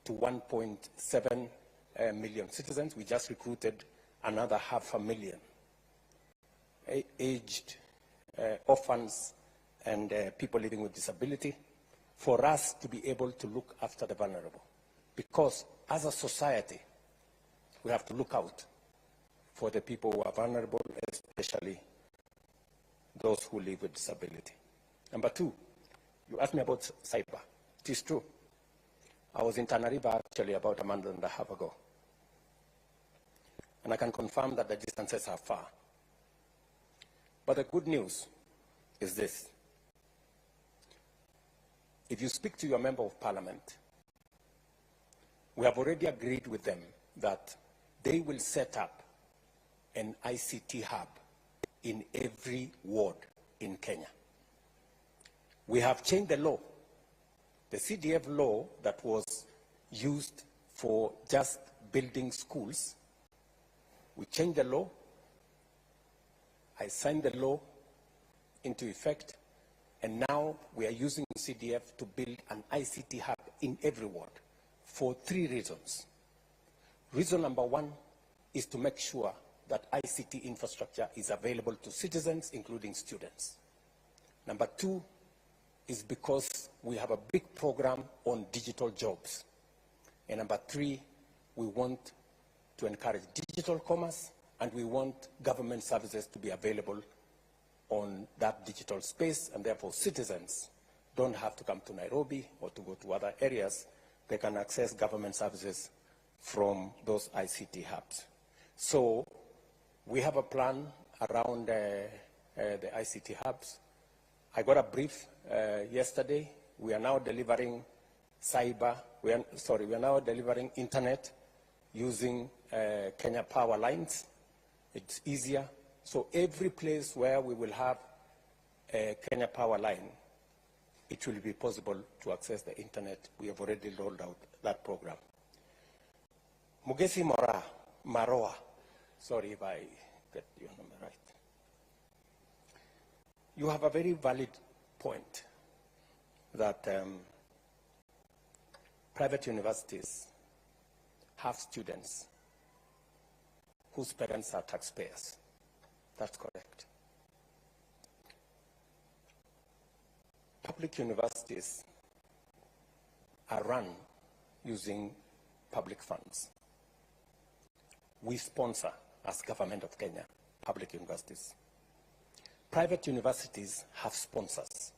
to 1.7 million citizens. We just recruited another 500,000 aged orphans and people living with disability, for us to be able to look after the vulnerable. Because as a society, we have to look out for the people who are vulnerable, especially those who live with disability. Number two, you asked me about cyber. It is true. I was in Tana River actually about a month and a half ago. And I can confirm that the distances are far. But the good news is this. If you speak to your member of parliament, we have already agreed with them that they will set up an ICT hub in every ward in Kenya. We have changed the law. The CDF law that was used for just building schools, we changed the law. I signed the law into effect, and now we are using CDF to build an ICT hub in every ward for 3 reasons. Reason number 1 is to make sure that ICT infrastructure is available to citizens, including students. Number 2 is because we have a big program on digital jobs. And number 3, we want to encourage digital commerce, and we want government services to be available on that digital space, and therefore citizens don't have to come to Nairobi or to go to other areas. They can access government services from those ICT hubs. So we have a plan around the ICT hubs. I got a brief yesterday. We are now delivering cyber, we are now delivering internet using Kenya power lines. It's easier. So every place where we will have a Kenya power line, it will be possible to access the internet. We have already rolled out that program. Mugesi Maroa, sorry if I get your number right. You have a very valid point that private universities have students whose parents are taxpayers. That's correct. Public universities are run using public funds. We sponsor, as Government of Kenya, public universities. Private universities have sponsors.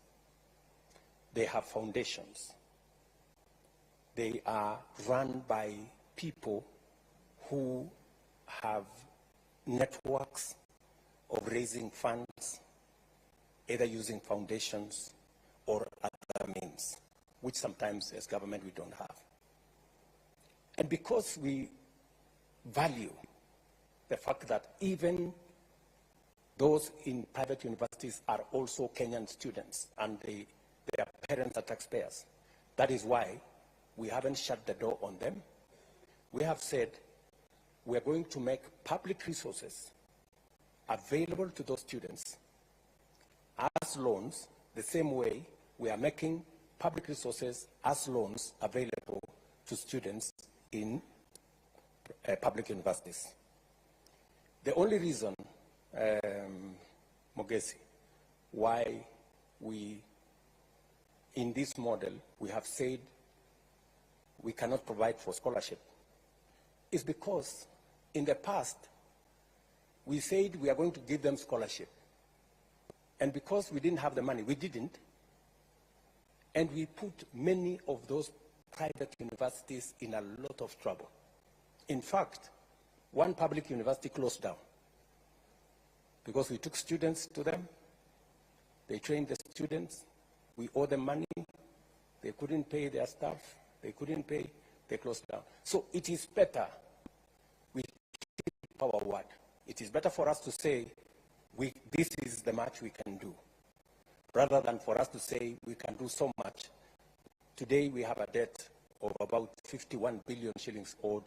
They have foundations. They are run by people who have networks of raising funds, either using foundations or other means, which sometimes as government we don't have. And because we value the fact that even those in private universities are also Kenyan students and their parents are taxpayers, that is why we haven't shut the door on them. We have said we are going to make public resources available to those students as loans, the same way we are making public resources as loans available to students in public universities. The only reason, Mogesi, why we, in this model, we have said we cannot provide for scholarship is because in the past, we said we are going to give them scholarship. And because we didn't have the money, we didn't. And we put many of those private universities in a lot of trouble. In fact, one public university closed down because we took students to them. They trained the students. We owe them money. They couldn't pay their staff. They couldn't pay. They closed down. So it is better we keep our word. It is better for us to say, this is the much we can do, rather than for us to say we can do so much. Today we have a debt of about 51 billion shillings owed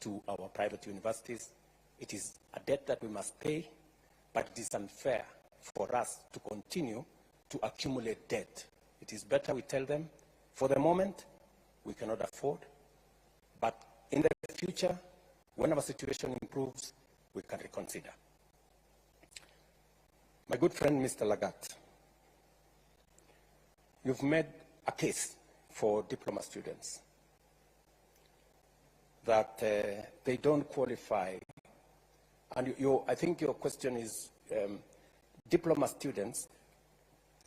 to our private universities. It is a debt that we must pay, but it is unfair for us to continue to accumulate debt. It is better we tell them, for the moment, we cannot afford. But in the future, when our situation improves, we can reconsider. My good friend, Mr. Lagat, you've made a case for diploma students that they don't qualify. And I think your question is diploma students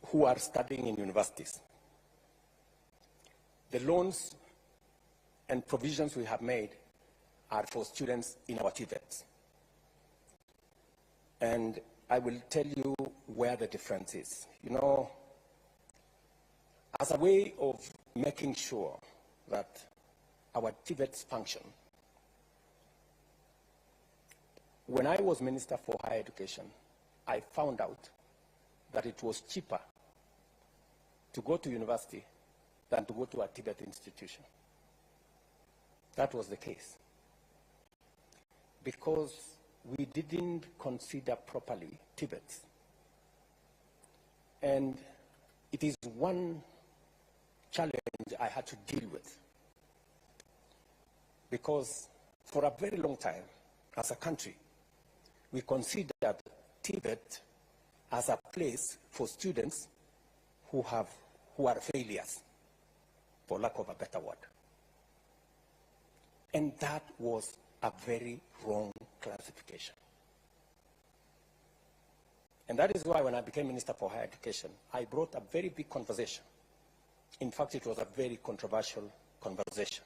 who are studying in universities. The loans and provisions we have made are for students in our TVETs. And I will tell you where the difference is. You know, as a way of making sure that our TVETs function, when I was Minister for Higher Education, I found out that it was cheaper to go to university than to go to a TVET institution. That was the case. Because we didn't consider properly TVETs. And it is one challenge I had to deal with. Because for a very long time, as a country, we considered TVET as a place for students who are failures, for lack of a better word. And that was a very wrong classification. And that is why when I became Minister for Higher Education, I brought a very big conversation. In fact, it was a very controversial conversation.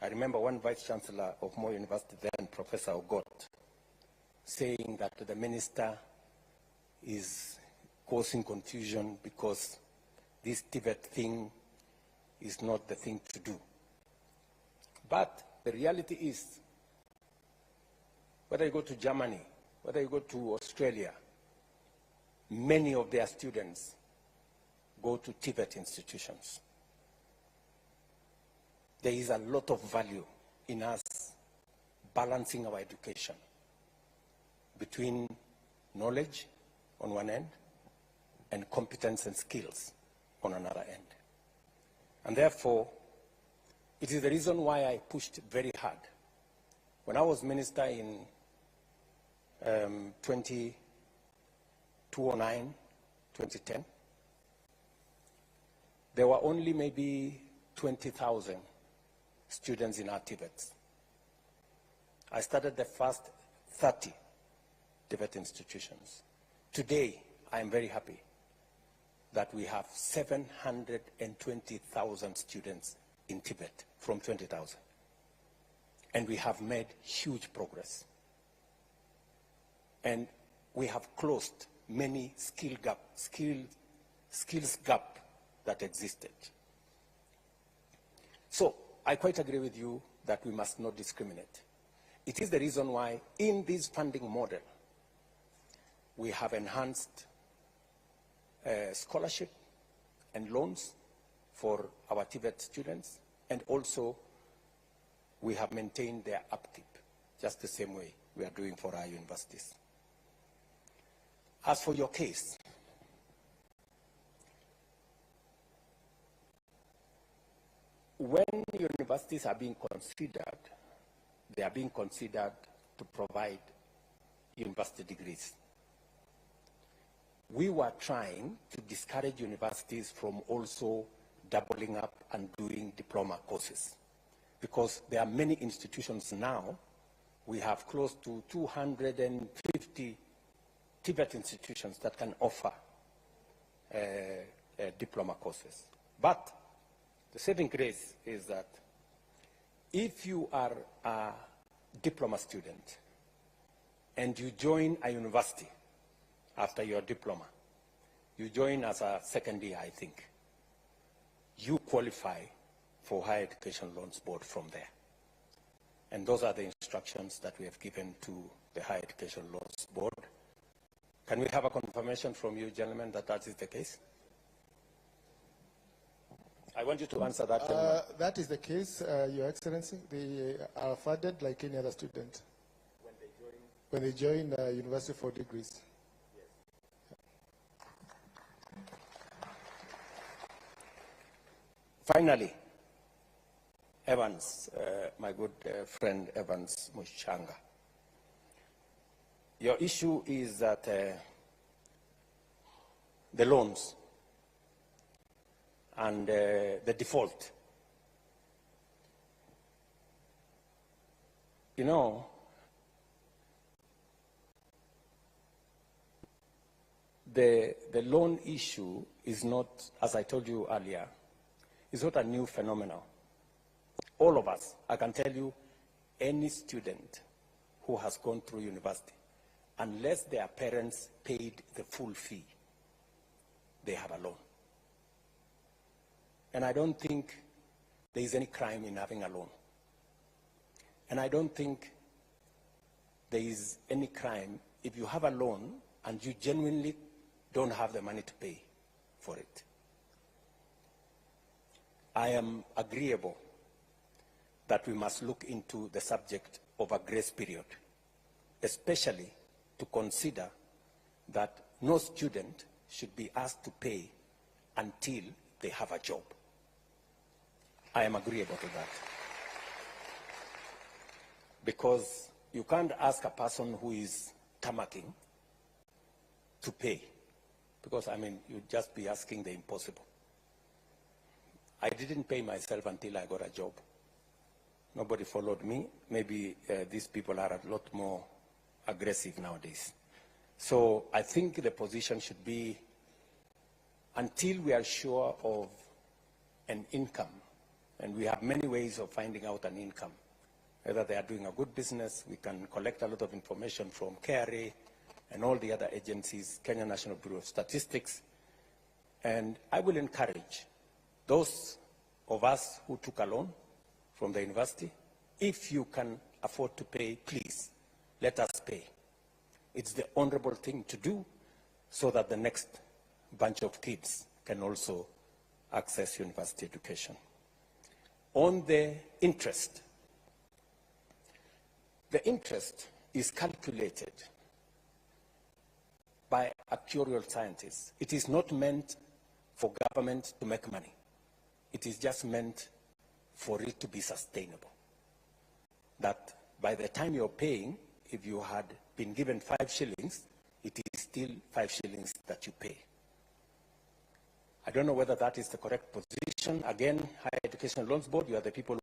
I remember one Vice Chancellor of Moi University then, Professor Ogot, saying that the minister is causing confusion because this TVET thing is not the thing to do. But the reality is, whether you go to Germany, whether you go to Australia, many of their students go to TVET institutions. There is a lot of value in us balancing our education between knowledge on one end and competence and skills on another end. And therefore, it is the reason why I pushed very hard. When I was minister in 2009, 2010, there were only maybe 20,000 students in our TVETs. I started the first 30 TVET institutions. Today, I am very happy that we have 720,000 students in TVET from 20,000. And we have made huge progress. And we have closed many skills gap that existed. So I quite agree with you that we must not discriminate. It is the reason why in this funding model, we have enhanced scholarship and loans for our TVET students, and also we have maintained their upkeep, just the same way we are doing for our universities. As for your case, when universities are being considered, they are being considered to provide university degrees. We were trying to discourage universities from also doubling up and doing diploma courses, because there are many institutions now. We have close to 250 TVET institutions that can offer diploma courses. But the saving grace is that if you are a diploma student and you join a university after your diploma, you join as a second year, I think, you qualify for Higher Education Loans Board from there. And those are the instructions that we have given to the Higher Education Loans Board. Can we have a confirmation from you, gentlemen, that that is the case? I want you to answer that. That is the case, Your Excellency. They are funded like any other student when they join university for degrees. Finally, Evans, my good friend Evans Mushanga. Your issue is that the loans and the default. You know, the loan issue is not, as I told you earlier, is not a new phenomenon. All of us, I can tell you, any student who has gone through university, unless their parents paid the full fee, they have a loan. And I don't think there is any crime in having a loan. And I don't think there is any crime if you have a loan and you genuinely don't have the money to pay for it. I am agreeable that we must look into the subject of a grace period, especially to consider that no student should be asked to pay until they have a job. I am agreeable to that. Because you can't ask a person who is tamarking to pay. Because, I mean, you'd just be asking the impossible. I didn't pay myself until I got a job. Nobody followed me. Maybe these people are a lot more aggressive nowadays. So I think the position should be, until we are sure of an income, and we have many ways of finding out an income, whether they are doing a good business, we can collect a lot of information from KRA and all the other agencies, Kenya National Bureau of Statistics. And I will encourage those of us who took a loan from the university, if you can afford to pay, please, let us pay. It's the honorable thing to do so that the next bunch of kids can also access university education. On the interest is calculated by actuarial scientists. It is not meant for government to make money. It is just meant for it to be sustainable. That by the time you're paying, if you had been given 5 shillings, it is still 5 shillings that you pay. I don't know whether that is the correct position. Again, Higher Education Loans Board, you are the people